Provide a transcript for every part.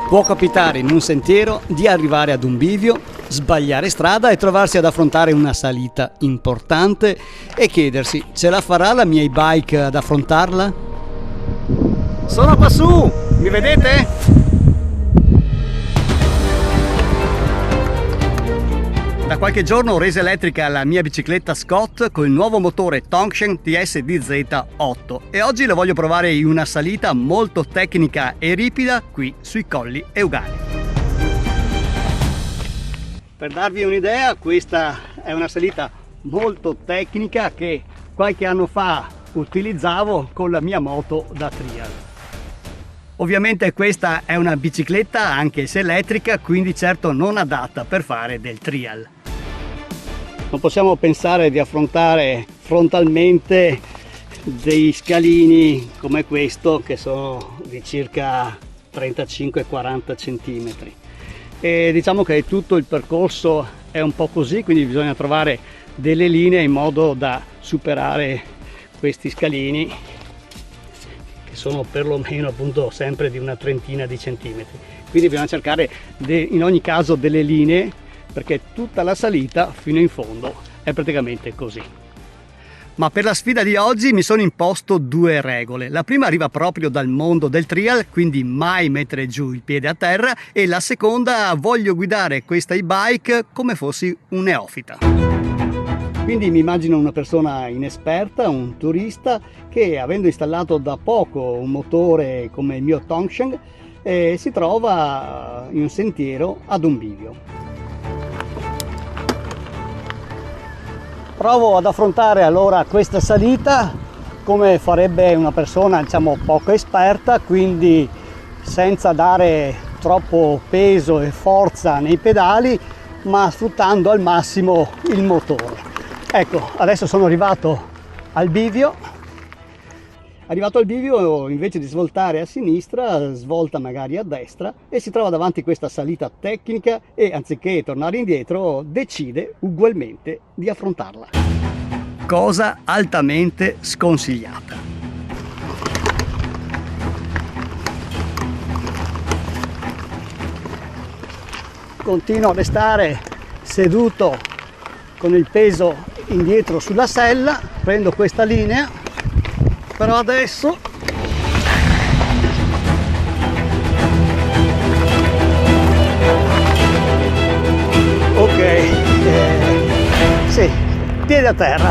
Può capitare in un sentiero di arrivare ad un bivio, sbagliare strada e trovarsi ad affrontare una salita importante e chiedersi: ce la farà la mia e-bike ad affrontarla? Sono qua su, mi vedete? Da qualche giorno ho reso elettrica la mia bicicletta Scott con il nuovo motore Tongsheng TS-DZ8 e oggi lo voglio provare in una salita molto tecnica e ripida qui sui Colli Euganei. Per darvi un'idea, questa è una salita molto tecnica che qualche anno fa utilizzavo con la mia moto da trial. Ovviamente questa è una bicicletta anche se elettrica, quindi certo non adatta per fare del trial. Non possiamo pensare di affrontare frontalmente dei scalini come questo che sono di circa 35-40 cm. E diciamo che tutto il percorso è un po' così, quindi bisogna trovare delle linee in modo da superare questi scalini che sono perlomeno appunto sempre di una trentina di centimetri. Quindi bisogna cercare in ogni caso delle linee, perché tutta la salita fino in fondo è praticamente così. Ma per la sfida di oggi mi sono imposto due regole. La prima arriva proprio dal mondo del trial, quindi mai mettere giù il piede a terra, e la seconda, voglio guidare questa e-bike come fossi un neofita. Quindi mi immagino una persona inesperta, un turista che, avendo installato da poco un motore come il mio Tongsheng, si trova in un sentiero ad un bivio. Provo ad affrontare allora questa salita come farebbe una persona, diciamo, poco esperta, quindi senza dare troppo peso e forza nei pedali, ma sfruttando al massimo il motore. Ecco, adesso sono arrivato al bivio. Arrivato al bivio, invece di svoltare a sinistra, svolta magari a destra e si trova davanti questa salita tecnica e, anziché tornare indietro, decide ugualmente di affrontarla. Cosa altamente sconsigliata. Continuo a restare seduto con il peso indietro sulla sella, prendo questa linea. Però adesso sì, piede a terra.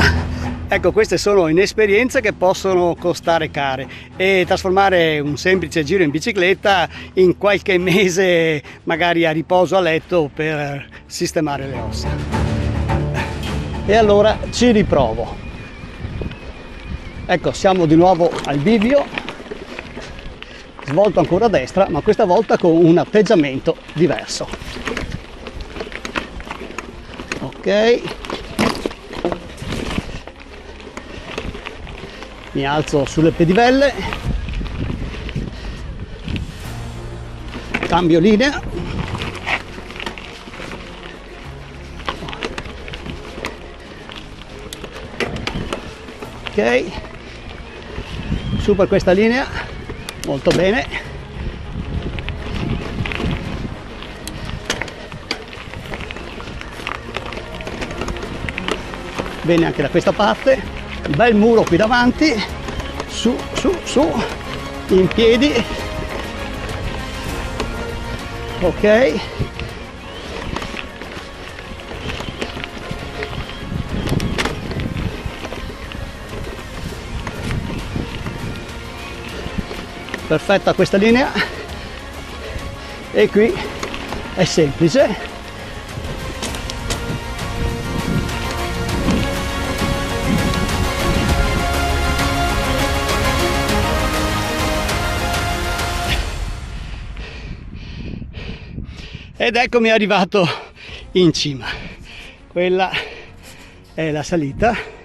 Ecco, queste sono inesperienze che possono costare care e trasformare un semplice giro in bicicletta in qualche mese magari a riposo a letto per sistemare le ossa. E allora ci riprovo. Ecco, siamo di nuovo al bivio, svolto ancora a destra, ma questa volta con un atteggiamento diverso. Ok, mi alzo sulle pedivelle, cambio linea, ok. Su per questa linea, molto bene. Bene anche da questa parte, un bel muro qui davanti, su, in piedi, ok. Perfetta questa linea e qui è semplice. Ed eccomi arrivato in cima. Quella è la salita.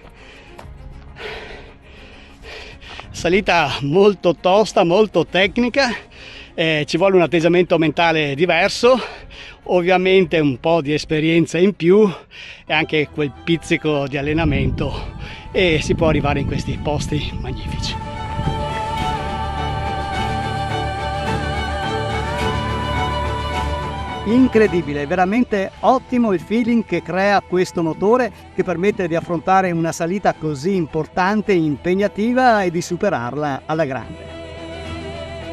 Salita molto tosta, molto tecnica, ci vuole un atteggiamento mentale diverso, ovviamente un po' di esperienza in più e anche quel pizzico di allenamento e si può arrivare in questi posti magnifici. Incredibile, veramente ottimo il feeling che crea questo motore, che permette di affrontare una salita così importante e impegnativa e di superarla alla grande.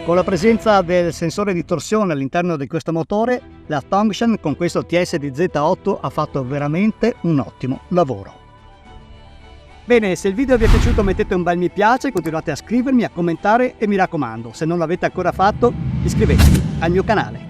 Con la presenza del sensore di torsione all'interno di questo motore, la Tongsheng con questo TSD Z8 ha fatto veramente un ottimo lavoro. Bene, se il video vi è piaciuto mettete un bel mi piace, continuate a scrivermi, a commentare e mi raccomando, se non l'avete ancora fatto, iscrivetevi al mio canale.